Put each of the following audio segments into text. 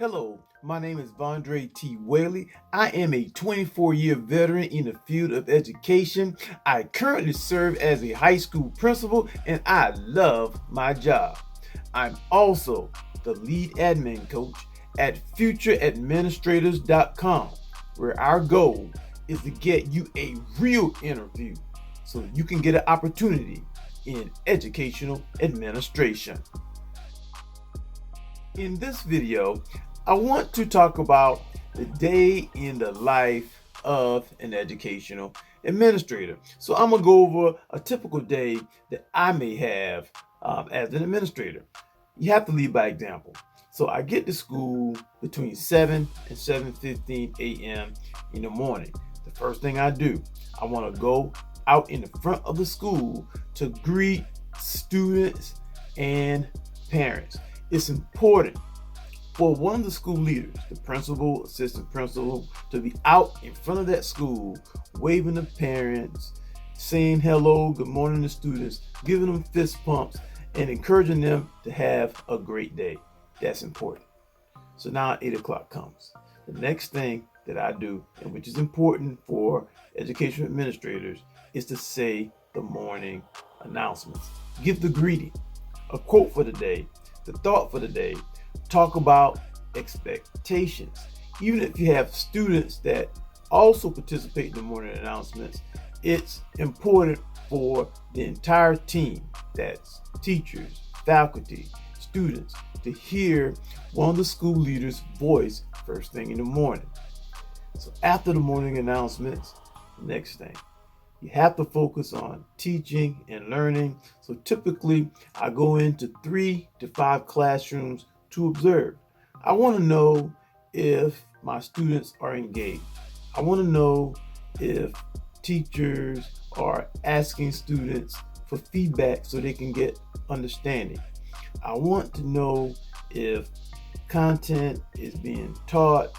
Hello, my name is Vondre T. Whaley. I am a 24-year veteran in the field of education. I currently serve as a high school principal and I love my job. I'm also the lead admin coach at futureadministrators.com, where our goal is to get you a real interview so you can get an opportunity in educational administration. In this video, I want to talk about the day in the life of an educational administrator. So I'm going to go over a typical day that I may have as an administrator. You have to lead by example. So I get to school between 7 and 7:15 a.m. in the morning. The first thing I do, I want to go out in the front of the school to greet students and parents. It's important for one of the school leaders, the principal, assistant principal, to be out in front of that school, waving to parents, saying hello, good morning to students, giving them fist pumps, and encouraging them to have a great day. That's important. So now 8 o'clock comes. The next thing that I do, and which is important for education administrators, is to say the morning announcements. Give the greeting, a quote for the day, the thought for the day, talk about expectations. Even if you have students that also participate in the morning announcements, it's important for the entire team, that's teachers, faculty, students, to hear one of the school leaders' voice first thing in the morning. So after the morning announcements, the next thing, you have to focus on teaching and learning. So typically, I go into 3 to 5 classrooms to observe. I want to know if my students are engaged. I want to know if teachers are asking students for feedback so they can get understanding. I want to know if content is being taught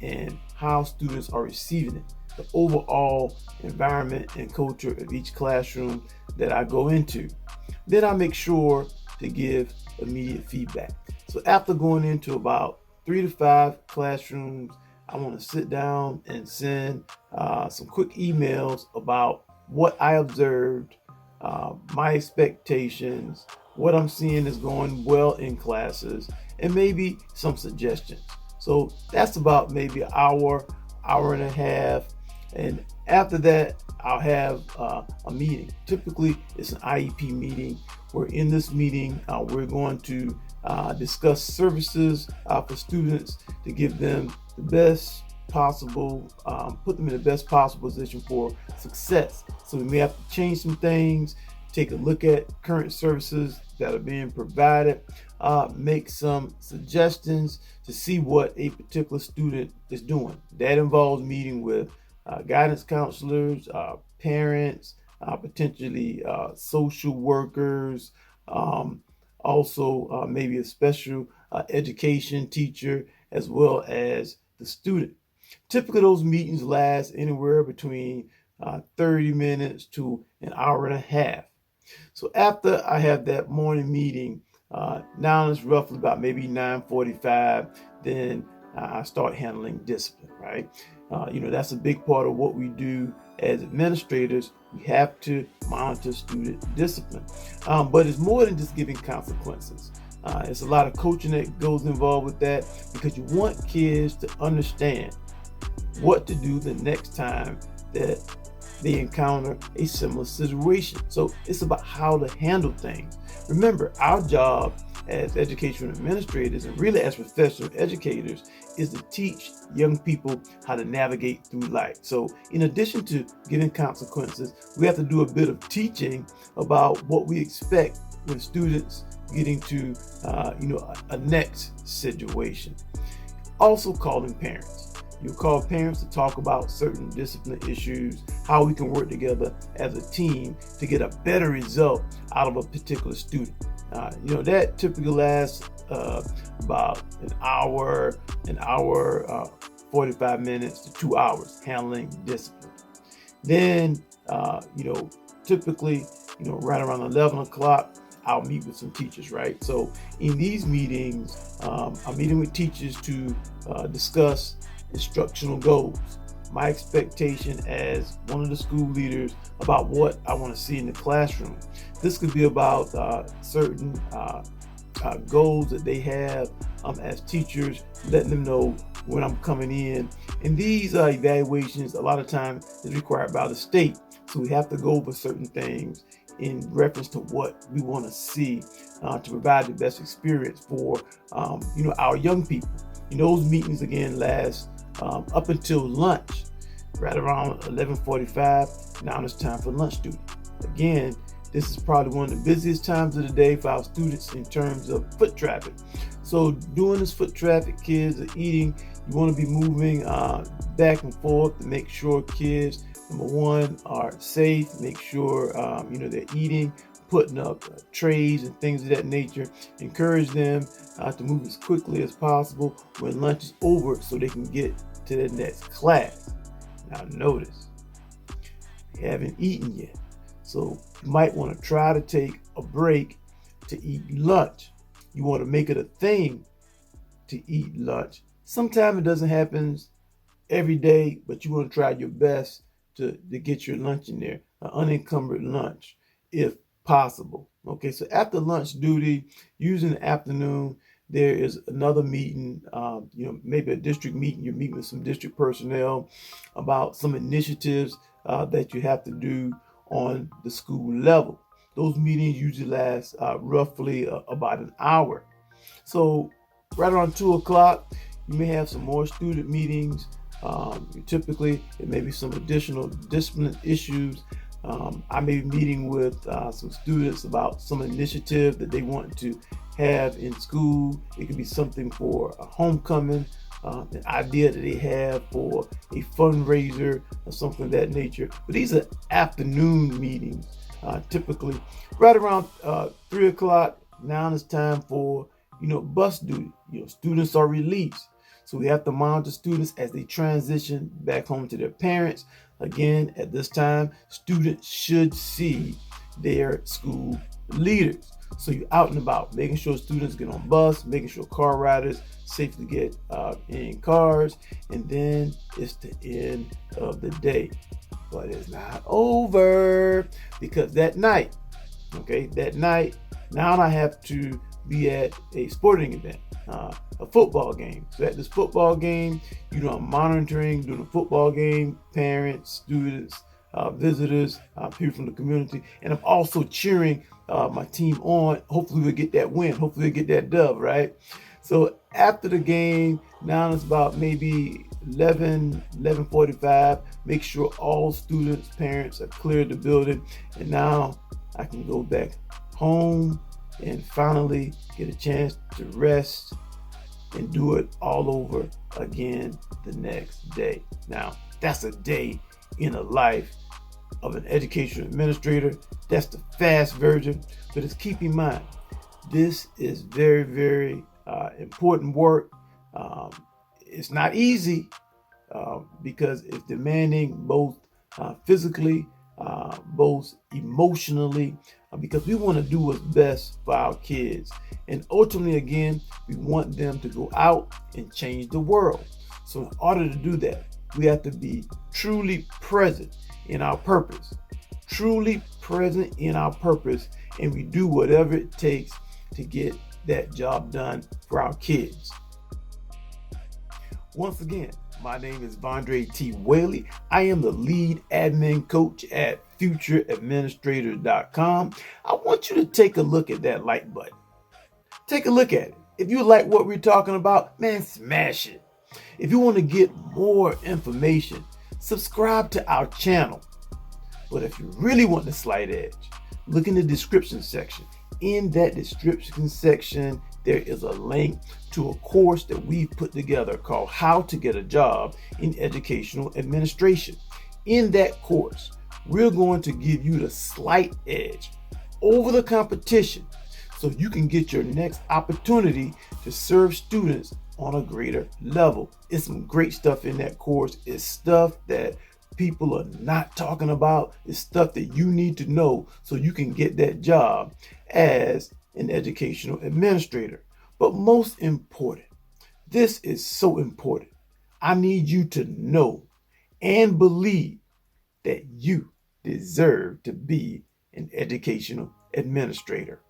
and how students are receiving it, the overall environment and culture of each classroom that I go into. Then I make sure to give immediate feedback. So after going into about 3 to 5 classrooms, I want to sit down and send some quick emails about what I observed, my expectations, what I'm seeing is going well in classes, and maybe some suggestions. So that's about maybe an hour, hour and a half. And after that, I'll have a meeting. Typically, it's an IEP meeting, where in this meeting, we're going to discuss services for students to give them the best possible, put them in the best possible position for success. So we may have to change some things, take a look at current services that are being provided, make some suggestions to see what a particular student is doing. That involves meeting with guidance counselors, parents, potentially social workers, also maybe a special education teacher, as well as the student. Typically, those meetings last anywhere between 30 minutes to an hour and a half. So after I have that morning meeting, now it's roughly about maybe 9:45, then I start handling discipline, right? That's a big part of what we do as administrators. We have to monitor student discipline. But it's more than just giving consequences. It's a lot of coaching that goes involved with that, because you want kids to understand what to do the next time that they encounter a similar situation. So it's about how to handle things. Remember, our job as educational administrators and really as professional educators is to teach young people how to navigate through life. So in addition to giving consequences, we have to do a bit of teaching about what we expect when students getting to a next situation. Also calling parents. You call parents to talk about certain discipline issues, how we can work together as a team to get a better result out of a particular student. That typically lasts about an hour, 45 minutes to 2 hours handling discipline. Then, typically, right around 11 o'clock, I'll meet with some teachers, right? So in these meetings, I'm meeting with teachers to discuss instructional goals, my expectation as one of the school leaders about what I want to see in the classroom. This could be about certain goals that they have as teachers, letting them know when I'm coming in. And these evaluations, a lot of times, is required by the state. So we have to go over certain things in reference to what we want to see to provide the best experience for our young people. Those meetings again last up until lunch, right around 11:45. Now it's time for lunch duty. Again, this is probably one of the busiest times of the day for our students in terms of foot traffic. So during this foot traffic, kids are eating. You want to be moving back and forth to make sure kids, number one, are safe. Make sure they're eating, putting up trays and things of that nature. Encourage them to move as quickly as possible when lunch is over so they can get to the next class. Now notice, they haven't eaten yet. So you might want to try to take a break to eat lunch. You want to make it a thing to eat lunch. Sometimes it doesn't happen every day, but you want to try your best to get your lunch in there, an unencumbered lunch, if possible. Okay, so after lunch duty, usually in the afternoon, there is another meeting, maybe a district meeting. You're meeting with some district personnel about some initiatives that you have to do on the school level. Those meetings usually last roughly about an hour. So right around 2 o'clock, you may have some more student meetings. Typically, it may be some additional discipline issues. I may be meeting with some students about some initiative that they want to have in school. It could be something for a homecoming, an idea that they have for a fundraiser or something of that nature. But these are afternoon meetings, typically right around 3 o'clock. Now it's time for bus duty. Students are released. So we have to monitor students as they transition back home to their parents. Again, at this time, students should see their school leaders. So you're out and about, making sure students get on bus, making sure car riders safely get in cars, and then it's the end of the day. But it's not over, because that night, now I have to be at a sporting event, a football game. So at this football game, I'm monitoring during the football game, parents, students, visitors, people from the community, and I'm also cheering my team on. Hopefully we'll get that win. Hopefully we'll get that dub, right? So after the game, now it's about maybe 11:45. Make sure all students, parents are cleared the building, and now I can go back home and finally get a chance to rest and do it all over again the next day. Now, that's a day in the life of an educational administrator. That's the fast version, but just keep in mind, this is very, very important work. It's not easy because it's demanding both physically, both emotionally, because we want to do what's best for our kids. And ultimately, again, we want them to go out and change the world. So in order to do that, we have to be truly present in our purpose, and we do whatever it takes to get that job done for our kids. Once again, my name is Vondre T. Whaley. I am the lead admin coach at futureadministrators.com. I want you to take a look at that like button. Take a look at it. If you like what we're talking about, man, smash it. If you want to get more information, subscribe to our channel. But if you really want the slight edge, look in the description section. In that description section, there is a link to a course that we've put together called How to Get a Job in Educational Administration. In that course, we're going to give you the slight edge over the competition so you can get your next opportunity to serve students on a greater level. It's some great stuff in that course. It's stuff that people are not talking about is stuff that you need to know so you can get that job as an educational administrator. But most important, this is so important. I need you to know and believe that you deserve to be an educational administrator.